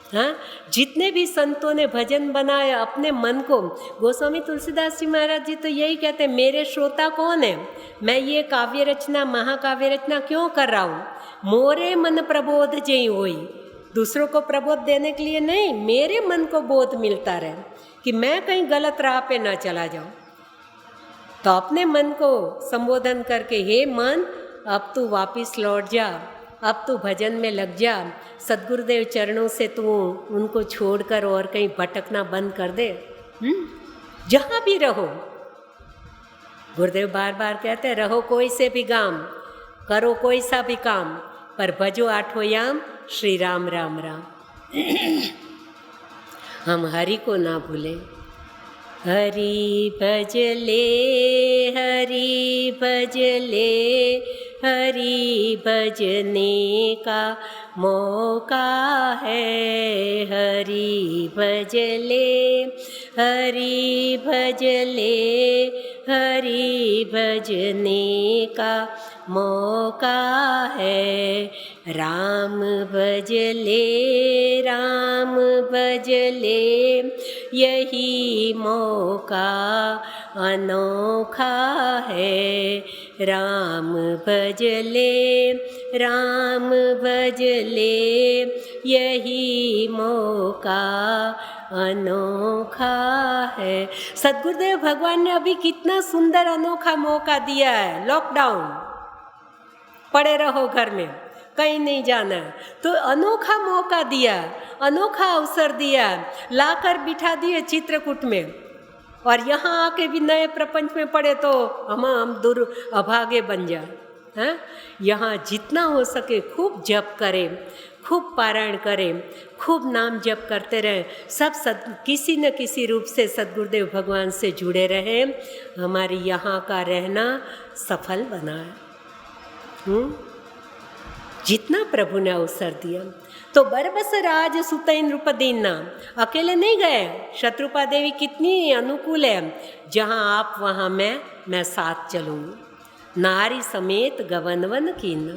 हाँ, जितने भी संतों ने भजन बनाया अपने मन को, गोस्वामी तुलसीदास जी महाराज जी तो यही कहते हैं, मेरे श्रोता कौन है, मैं ये काव्य रचना, महाकाव्य रचना क्यों कर रहा हूँ, मोरे मन प्रबोध जई होई, दूसरों को प्रबोध देने के लिए नहीं, मेरे मन को बोध मिलता रहे कि मैं कहीं गलत राह पे ना चला जाऊँ। तो अपने मन को संबोधन करके, हे मन अब तू वापिस लौट जा, अब तू भजन में लग जा, सद्गुरुदेव चरणों से तू उनको छोड़कर और कहीं भटकना बंद कर दे। जहाँ भी रहो, गुरुदेव बार बार कहते हैं, रहो कोई से भी गाम, करो कोई सा भी काम, पर भजो आठों याम, श्री राम राम राम। हम हरि को ना भूलें। हरि भजले, हरि भजले, हरि भजने का मौका है, हरि भजले, हरि भजले, हरि भजने का मौका है, राम भजले, राम भजले, यही मौका अनोखा है, राम भजले, राम भजले, यही मौका अनोखा है। सद्गुरुदेव भगवान ने अभी कितना सुंदर अनोखा मौका दिया है। लॉकडाउन, पड़े रहो घर में, कहीं नहीं जाना है, तो अनोखा मौका दिया, अनोखा अवसर दिया, लाकर बिठा दिए चित्रकूट में, और यहाँ आके भी नए प्रपंच में पड़े तो हम दूर अभागे बन जाए। हैं, यहाँ जितना हो सके खूब जप करें, खूब पारायण करें, खूब नाम जप करते रहें, सब किसी न किसी रूप से सद्गुरुदेव भगवान से जुड़े रहें, हमारी यहाँ का रहना सफल बना है। जितना प्रभु ने अवसर दिया, तो बरबस राज सुतैन नृपदीना, अकेले नहीं गए, शत्रुपा देवी कितनी अनुकूल है, जहाँ आप वहाँ मैं साथ चलूँगी, नारी समेत गवनवन कीन।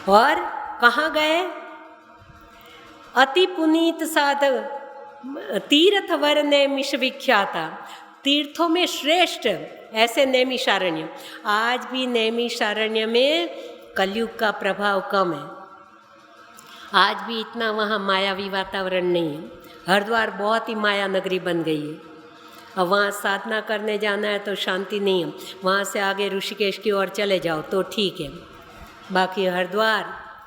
और कहाँ गए, अति पुनीत साधक तीर्थ वर नैमिष विख्याता, तीर्थों में श्रेष्ठ ऐसे नैमिषारण्य। आज भी नैमिषारण्य में कलयुग का प्रभाव कम है, आज भी इतना वहाँ मायावी वातावरण नहीं है। हरिद्वार बहुत ही माया नगरी बन गई है, अब वहाँ साधना करने जाना है तो शांति नहीं है, वहाँ से आगे ऋषिकेश की ओर चले जाओ तो ठीक है। बाकी हरिद्वार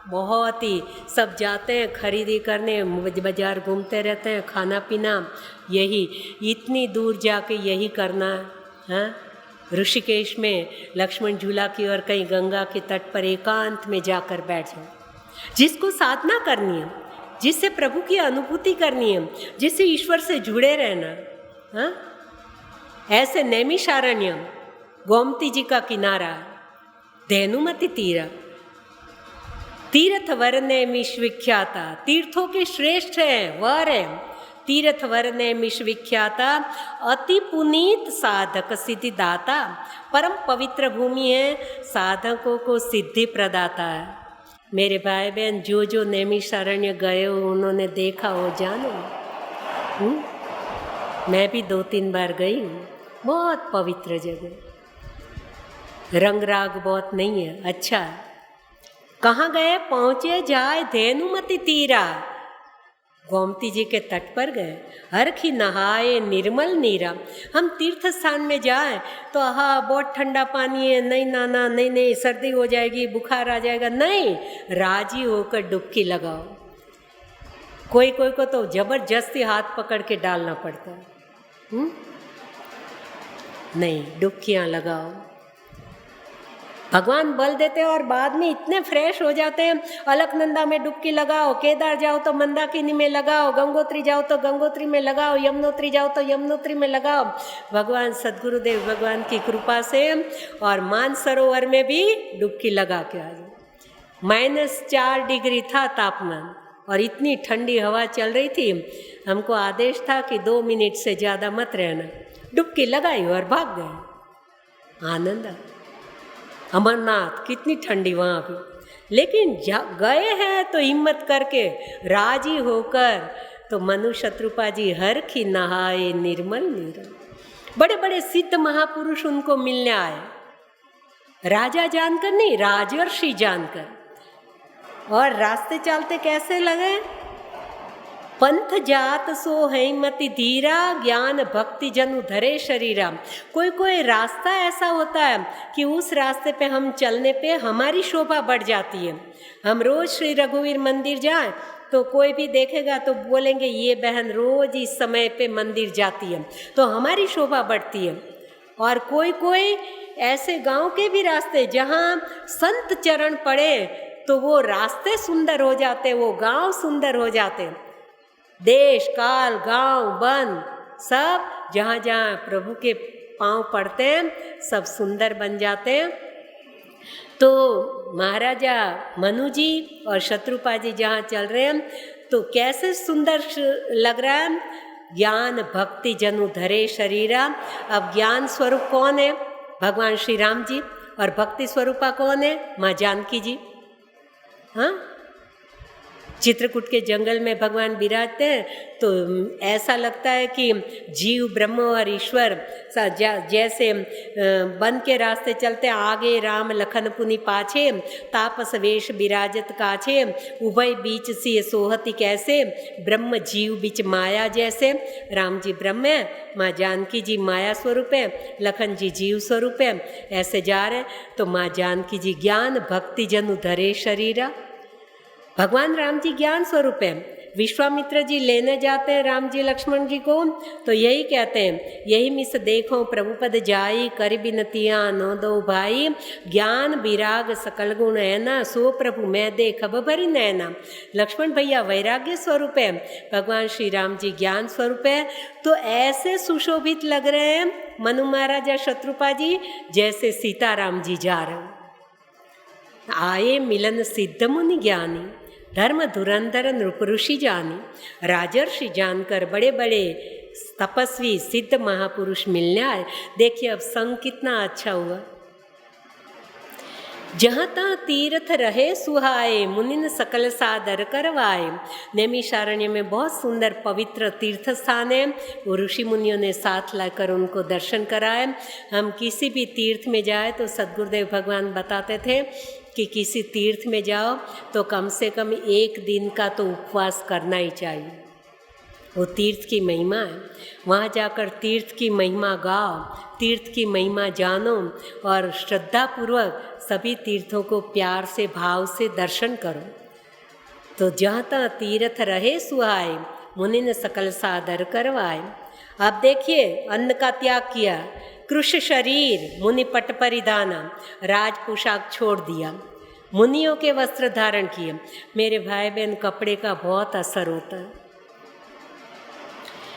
बहुत ही, सब जाते हैं खरीदी करने, बाजार घूमते रहते हैं, खाना पीना, यही इतनी दूर जाके यही करना है। ऋषिकेश में लक्ष्मण झूला की और कहीं गंगा के तट पर एकांत में जाकर बैठ जाओ। जिसको साधना करनी है, जिससे प्रभु की अनुभूति करनी है, जिससे ईश्वर से जुड़े रहना, हाँ, ऐसे नैमिषारण्य, गोमती जी का किनारा, धेनुमति तीरा, तीर्थ वर नैमिष विख्याता, तीर्थों के श्रेष्ठ है, वर है तीर्थ वर नैमिष विख्याता, अति पुनीत साधक सिद्धि दाता, परम पवित्र भूमि है, साधकों को सिद्धि प्रदाता है। मेरे भाई बहन, जो जो नैमिषारण्य गए हो उन्होंने देखा हो, जानो। मैं भी 2-3 बार गई हूँ, बहुत पवित्र जगह, रंग राग बहुत नहीं है, अच्छा है। कहाँ गए? पहुँचे जाए धेनुमति तीरा, गोमती जी के तट पर गए, हरखी नहाए निर्मल नीरा। हम तीर्थ स्थान में जाए तो हाँ बहुत ठंडा पानी है, नहीं नाना, नहीं सर्दी हो जाएगी, बुखार आ जाएगा, नहीं, राजी होकर डुबकी लगाओ। कोई कोई को तो जबरदस्ती हाथ पकड़ के डालना पड़ता है। नहीं, डुबकियाँ लगाओ। भगवान बल देते हैं और बाद में इतने फ्रेश हो जाते हैं। अलकनंदा में डुबकी लगाओ, केदार जाओ तो मंदाकिनी में लगाओ, गंगोत्री जाओ तो गंगोत्री में लगाओ, यमुनोत्री जाओ तो यमुनोत्री में लगाओ। भगवान सद्गुरुदेव भगवान की कृपा से और मानसरोवर में भी डुबकी लगा के आ जाओ। -4 डिग्री था तापमान और इतनी ठंडी हवा चल रही थी। हमको आदेश था कि 2 मिनट से ज़्यादा मत रहना। डुबकी लगाई और भाग गए। आनंद आ। अमरनाथ कितनी ठंडी वहाँ भी, लेकिन गए हैं तो हिम्मत करके राजी होकर। तो मनु शत्रुपा जी हर की नहाए निर्मल नीरा। बड़े बड़े सिद्ध महापुरुष उनको मिलने आए, राजा जानकर नहीं, राजर्षि जानकर। और रास्ते चलते कैसे लगे? पंथ जात सो है मति धीरा, ज्ञान भक्ति जनु धरे शरीरा। कोई कोई रास्ता ऐसा होता है कि उस रास्ते पे हम चलने पे हमारी शोभा बढ़ जाती है। हम रोज श्री रघुवीर मंदिर जाएं तो कोई भी देखेगा तो बोलेंगे ये बहन रोज इस समय पे मंदिर जाती है, तो हमारी शोभा बढ़ती है। और कोई कोई ऐसे गांव के भी रास्ते जहाँ संत चरण पड़े तो वो रास्ते सुंदर हो जाते, वो गांव सुंदर हो जाते। देश काल गांव वन सब जहाँ जहाँ प्रभु के पांव पड़ते हैं सब सुंदर बन जाते हैं। तो महाराजा मनु जी और शत्रुपा जी जहाँ चल रहे हैं तो कैसे सुंदर लग रहा है। ज्ञान भक्ति जनु धरे शरीरा। अब ज्ञान स्वरूप कौन है? भगवान श्री राम जी। और भक्ति स्वरूपा कौन है? माँ जानकी जी। हाँ, चित्रकूट के जंगल में भगवान विराजते हैं तो ऐसा लगता है कि जीव ब्रह्म और ईश्वर जैसे वन के रास्ते चलते, आगे राम लखन पुनि पाछे, तापस वेश विराजत काछे, उभय बीच सी सोहति कैसे, ब्रह्म जीव बीच माया जैसे। राम जी ब्रह्म है, माँ जानकी जी माया स्वरूप है, लखन जी जीव स्वरूप है। ऐसे जा रहे तो माँ जानकी जी ज्ञान भक्ति जनु धरे शरीरा। भगवान राम जी ज्ञान स्वरूप है। विश्वामित्र जी लेने जाते हैं राम जी लक्ष्मण जी को तो यही कहते हैं, यही मिस देखो प्रभुपद जाई, कर बिनतियाँ नो दो भाई, ज्ञान विराग सकल गुण है ना, सो प्रभु मैं देखब भरी नैना। लक्ष्मण भैया वैराग्य स्वरूप है, भगवान श्री राम जी ज्ञान स्वरूप है। तो ऐसे सुशोभित लग रहे हैं मनु महाराजा शत्रुपा जी जैसे सीताराम जी जा रहे हैं। आए मिलन सिद्ध मुनि ज्ञानी, धर्म धुरंधर नृप ऋषि जानी। राजर्षि जानकर बड़े बड़े तपस्वी सिद्ध महापुरुष मिलने आए। देखिए अब संग कितना अच्छा हुआ। जहाँ तहाँ तीर्थ रहे सुहाए, मुनिन सकल सादर करवाए। नैमिषारण्य में बहुत सुंदर पवित्र तीर्थ स्थान है। वो ऋषि मुनियों ने साथ लाकर उनको दर्शन कराए। हम किसी भी तीर्थ में जाए तो सद्गुरुदेव भगवान बताते थे कि किसी तीर्थ में जाओ तो कम से कम 1 दिन का तो उपवास करना ही चाहिए। वो तीर्थ की महिमा है। वहाँ जाकर तीर्थ की महिमा गाओ, तीर्थ की महिमा जानो और श्रद्धापूर्वक सभी तीर्थों को प्यार से भाव से दर्शन करो। तो जहाँ तहाँ तीर्थ रहे सुहाए, मुनिन सकल सादर करवाए। अब देखिए, अन्न का त्याग किया, कृश शरीर मुनि पट परिधान, राज पोशाक छोड़ दिया, मुनियों के वस्त्र धारण किए। मेरे भाई बहन, कपड़े का बहुत असर होता है।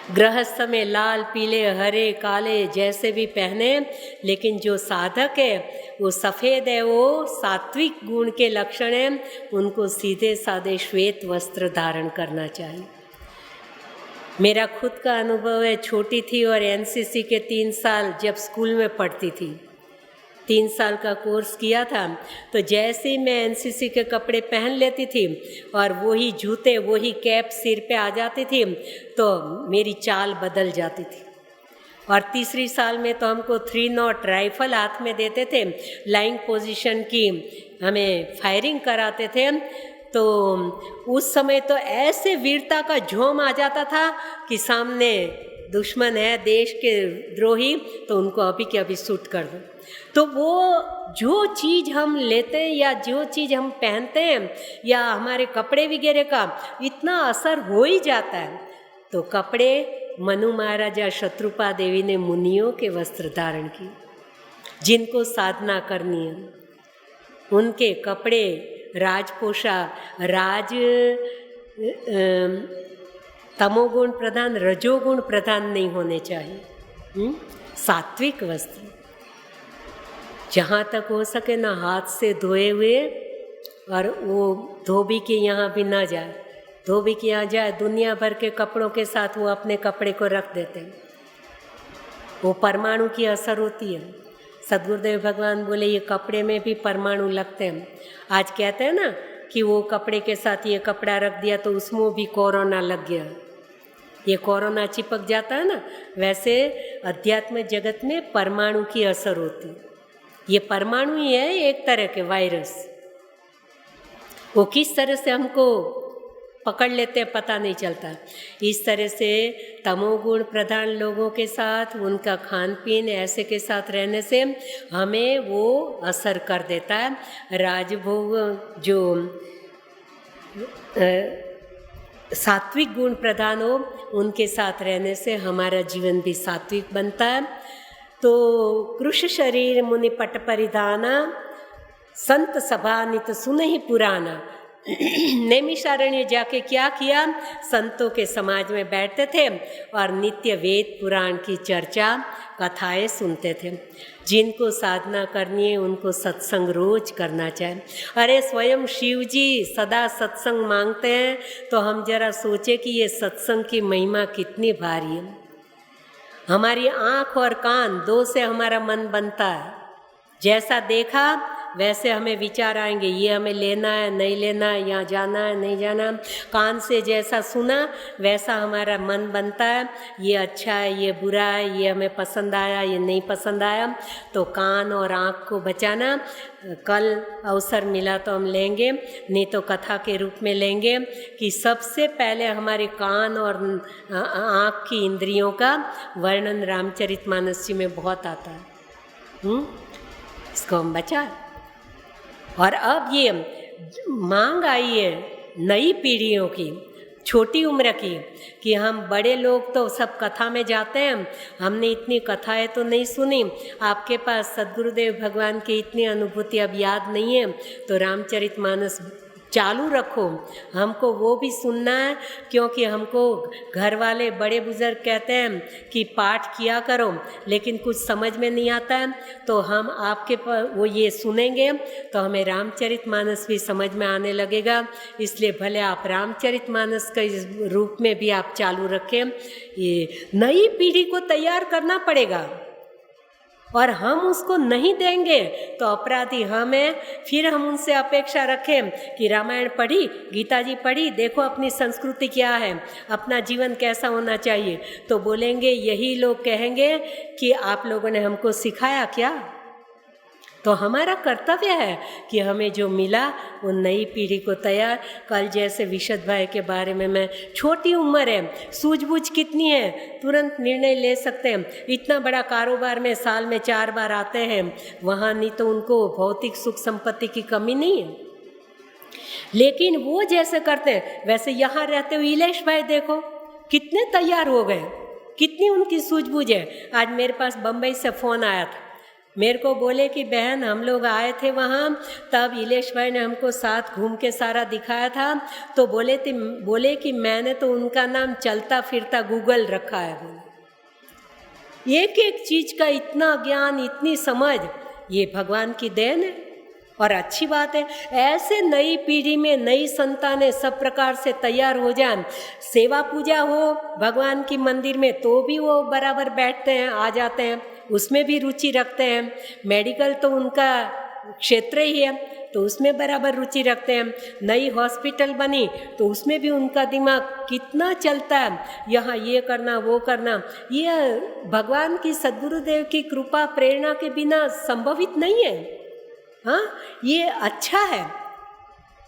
गृहस्थ में लाल, पीले, हरे, काले जैसे भी पहने, लेकिन जो साधक है वो सफ़ेद है, वो सात्विक गुण के लक्षण हैं, उनको सीधे साधे श्वेत वस्त्र धारण करना चाहिए। मेरा खुद का अनुभव है, छोटी थी और एनसीसी के 3 साल जब स्कूल में पढ़ती थी, 3 साल का कोर्स किया था, तो जैसे ही मैं एनसीसी के कपड़े पहन लेती थी और वही जूते, वही कैप सिर पे आ जाती थी, तो मेरी चाल बदल जाती थी। और तीसरी साल में तो हमको 3-0 राइफल हाथ में देते थे, लाइंग पोजीशन की हमें फायरिंग कराते थे, तो उस समय तो ऐसे वीरता का झोंम आ जाता था कि सामने दुश्मन है, देश के द्रोही, तो उनको अभी के अभी शूट कर दो। तो वो जो चीज़ हम लेते हैं या जो चीज़ हम पहनते हैं या हमारे कपड़े वगैरह का इतना असर हो ही जाता है। तो कपड़े, मनु महाराजा शत्रुपा देवी ने मुनियों के वस्त्र धारण किए, जिनको साधना करनी है, उनके कपड़े राजपोषा, तमोगुण प्रधान, रजोगुण प्रधान नहीं होने चाहिए। सात्विक वस्त्र, जहाँ तक हो सके ना हाथ से धोए हुए, और वो धोबी के यहाँ भी ना जाए, धोबी के यहाँ जाए दुनिया भर के कपड़ों के साथ वो अपने कपड़े को रख देते हैं, वो परमाणु की असर होती है। सद्गुरुदेव भगवान बोले ये कपड़े में भी परमाणु लगते हैं। आज कहते हैं ना कि वो कपड़े के साथ ये कपड़ा रख दिया तो उसमें भी कोरोना लग गया, ये कोरोना चिपक जाता है ना, वैसे अध्यात्म जगत में परमाणु की असर होती है। ये परमाणु ही है एक तरह के वायरस, वो किस तरह से हमको पकड़ लेते हैं पता नहीं चलता। इस तरह से तमोगुण प्रधान लोगों के साथ, उनका खान पीन ऐसे के साथ रहने से हमें वो असर कर देता है। राजभोग जो सात्विक गुण प्रधान हो, उनके साथ रहने से हमारा जीवन भी सात्विक बनता है। तो कृश शरीर मुनि पट परिधाना, संत सभा नित सुनहि पुराना। नैमिषारण्य जाके क्या किया, संतों के समाज में बैठते थे और नित्य वेद पुराण की चर्चा, कथाएं सुनते थे। जिनको साधना करनी है उनको सत्संग रोज करना चाहिए। अरे स्वयं शिव जी सदा सत्संग मांगते हैं, तो हम जरा सोचे कि ये सत्संग की महिमा कितनी भारी है। हमारी आँख और कान, 2 से हमारा मन बनता है। जैसा देखा वैसे हमें विचार आएंगे, ये हमें लेना है नहीं लेना है, यहाँ जाना है नहीं जाना। कान से जैसा सुना वैसा हमारा मन बनता है, ये अच्छा है ये बुरा है, ये हमें पसंद आया ये नहीं पसंद आया। तो कान और आँख को बचाना, कल अवसर मिला तो हम लेंगे, नहीं तो कथा के रूप में लेंगे कि सबसे पहले हमारे कान और आँख की इंद्रियों का वर्णन रामचरितमानस में बहुत आता है। इसको हम बचा। और अब ये मांग आई है नई पीढ़ियों की, छोटी उम्र की, कि हम बड़े लोग तो सब कथा में जाते हैं, हमने इतनी कथाएं तो नहीं सुनी, आपके पास सद्गुरुदेव भगवान की इतनी अनुभूति अब याद नहीं है, तो रामचरितमानस चालू रखो। हमको वो भी सुनना है, क्योंकि हमको घर वाले बड़े बुजुर्ग कहते हैं कि पाठ किया करो, लेकिन कुछ समझ में नहीं आता है, तो हम आपके वो ये सुनेंगे तो हमें रामचरितमानस भी समझ में आने लगेगा। इसलिए भले आप रामचरितमानस के रूप में भी आप चालू रखें। ये नई पीढ़ी को तैयार करना पड़ेगा, और हम उसको नहीं देंगे तो अपराधी हम हैं। फिर हम उनसे अपेक्षा रखें कि रामायण पढ़ी, गीता जी पढ़ी, देखो अपनी संस्कृति क्या है, अपना जीवन कैसा होना चाहिए, तो बोलेंगे, यही लोग कहेंगे कि आप लोगों ने हमको सिखाया क्या। तो हमारा कर्तव्य है कि हमें जो मिला वो नई पीढ़ी को तैयार। कल जैसे विशद भाई के बारे में, मैं छोटी उम्र है, सूझबूझ कितनी है, तुरंत निर्णय ले सकते हैं। इतना बड़ा कारोबार में साल में 4 बार आते हैं, वहाँ नहीं तो उनको भौतिक सुख संपत्ति की कमी नहीं है, लेकिन वो जैसे करते हैं वैसे यहाँ रहते हुए इलेश भाई देखो कितने तैयार हो गए। कितनी उनकी सूझबूझ है। आज मेरे पास बम्बई से फ़ोन आया था, मेरे को बोले कि बहन हम लोग आए थे वहाँ, तब इलेश भाई ने हमको साथ घूम के सारा दिखाया था, तो बोले कि मैंने तो उनका नाम चलता फिरता गूगल रखा है। बोले एक एक चीज़ का इतना ज्ञान, इतनी समझ, ये भगवान की देन है। और अच्छी बात है, ऐसे नई पीढ़ी में नई संतानें सब प्रकार से तैयार हो जाएं। सेवा पूजा हो भगवान की मंदिर में तो भी वो बराबर बैठते हैं, आ जाते हैं, उसमें भी रुचि रखते हैं। मेडिकल तो उनका क्षेत्र ही है, तो उसमें बराबर रुचि रखते हैं। नई हॉस्पिटल बनी तो उसमें भी उनका दिमाग कितना चलता है, यहाँ ये करना वो करना। ये भगवान की, सद्गुरुदेव की कृपा प्रेरणा के बिना संभवित नहीं है। हाँ, ये अच्छा है।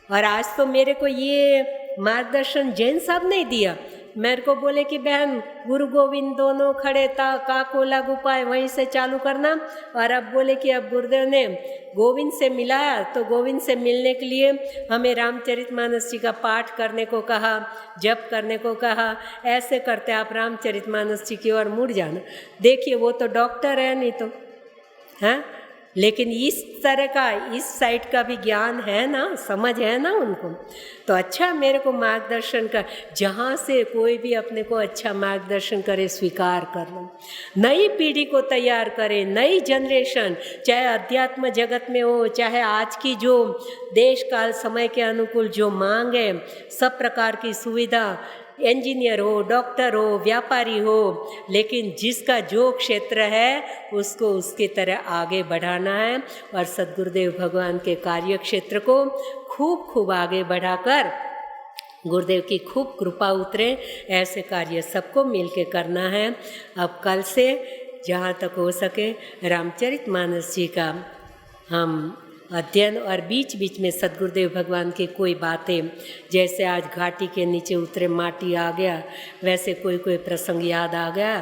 और आज तो मेरे को ये मार्गदर्शन जैन साहब नहीं दिया, मेरे को बोले कि बहन गुरु गोविंद दोनों खड़े था, का को लागू पाए वहीं से चालू करना। और अब बोले कि अब गुरुदेव ने गोविंद से मिलाया, तो गोविंद से मिलने के लिए हमें रामचरितमानस जी का पाठ करने को कहा, जप करने को कहा। ऐसे करते आप रामचरितमानस जी की ओर मुड़ जाना। देखिए वो तो डॉक्टर है, नहीं तो हैं, लेकिन इस तरह का, इस साइड का भी ज्ञान है ना, समझ है ना उनको। तो अच्छा मेरे को मार्गदर्शन कर, जहाँ से कोई भी अपने को अच्छा मार्गदर्शन करे स्वीकार कर लो। नई पीढ़ी को तैयार करे, नई जनरेशन, चाहे अध्यात्म जगत में हो, चाहे आज की जो देश काल समय के अनुकूल जो मांग है, सब प्रकार की सुविधा, इंजीनियर हो, डॉक्टर हो, व्यापारी हो, लेकिन जिसका जो क्षेत्र है उसको उसकी तरह आगे बढ़ाना है। और सद्गुरुदेव भगवान के कार्य क्षेत्र को खूब खूब आगे बढ़ाकर गुरुदेव की खूब कृपा उतरे, ऐसे कार्य सबको मिलके करना है। अब कल से जहाँ तक हो सके रामचरितमानस जी का हम अध्ययन, और बीच बीच में सद्गुरुदेव भगवान की कोई बातें, जैसे आज घाटी के नीचे उतरे माटी आ गया, वैसे कोई कोई प्रसंग याद आ गया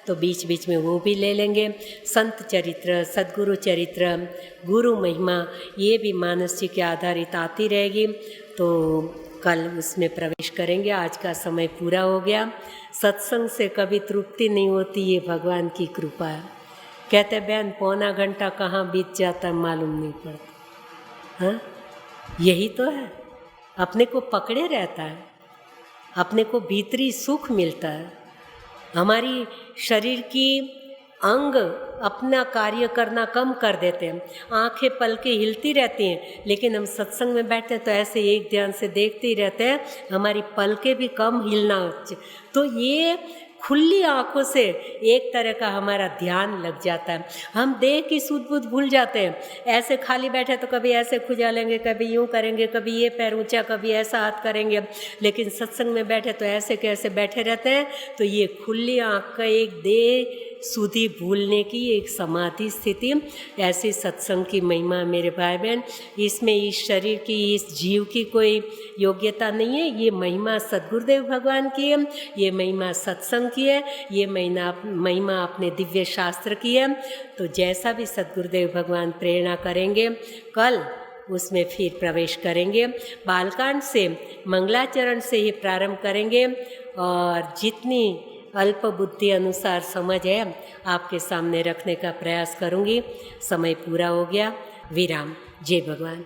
तो बीच बीच में वो भी ले लेंगे। संत चरित्र, सद्गुरु चरित्र, गुरु महिमा, ये भी मानस जी के आधारित आती रहेगी। तो कल उसमें प्रवेश करेंगे। आज का समय पूरा हो गया। सत्संग से कभी तृप्ति नहीं होती, ये भगवान की कृपा है। कहते बहन पौना घंटा कहाँ बीत जाता है मालूम नहीं पड़ता। हाँ, यही तो है, अपने को पकड़े रहता है, अपने को भीतरी सुख मिलता है। हमारी शरीर की अंग अपना कार्य करना कम कर देते हैं, आंखें पलकें हिलती रहती हैं, लेकिन हम सत्संग में बैठते हैं तो ऐसे एक ध्यान से देखते ही रहते हैं, हमारी पलकें भी कम हिलना। तो ये खुली आंखों से एक तरह का हमारा ध्यान लग जाता है। हम देह की सूझ बूझ भूल जाते हैं। ऐसे खाली बैठे तो कभी ऐसे खुजा लेंगे, कभी यूँ करेंगे, कभी ये पैर ऊंचा, कभी ऐसा हाथ करेंगे, लेकिन सत्संग में बैठे तो ऐसे कैसे बैठे रहते हैं। तो ये खुली आँख का एक देह सुधि भूलने की एक समाधि स्थिति, ऐसी सत्संग की महिमा मेरे भाई बहन। इसमें इस शरीर की, इस जीव की कोई योग्यता नहीं है। ये महिमा सद्गुरुदेव भगवान की है, ये महिमा सत्संग की है, ये महिमा अपने दिव्य शास्त्र की है। तो जैसा भी सद्गुरुदेव भगवान प्रेरणा करेंगे कल उसमें फिर प्रवेश करेंगे। बालकांड से, मंगलाचरण से ही प्रारंभ करेंगे और जितनी अल्प बुद्धि अनुसार समझ है आपके सामने रखने का प्रयास करूंगी। समय पूरा हो गया। विराम। जय भगवान।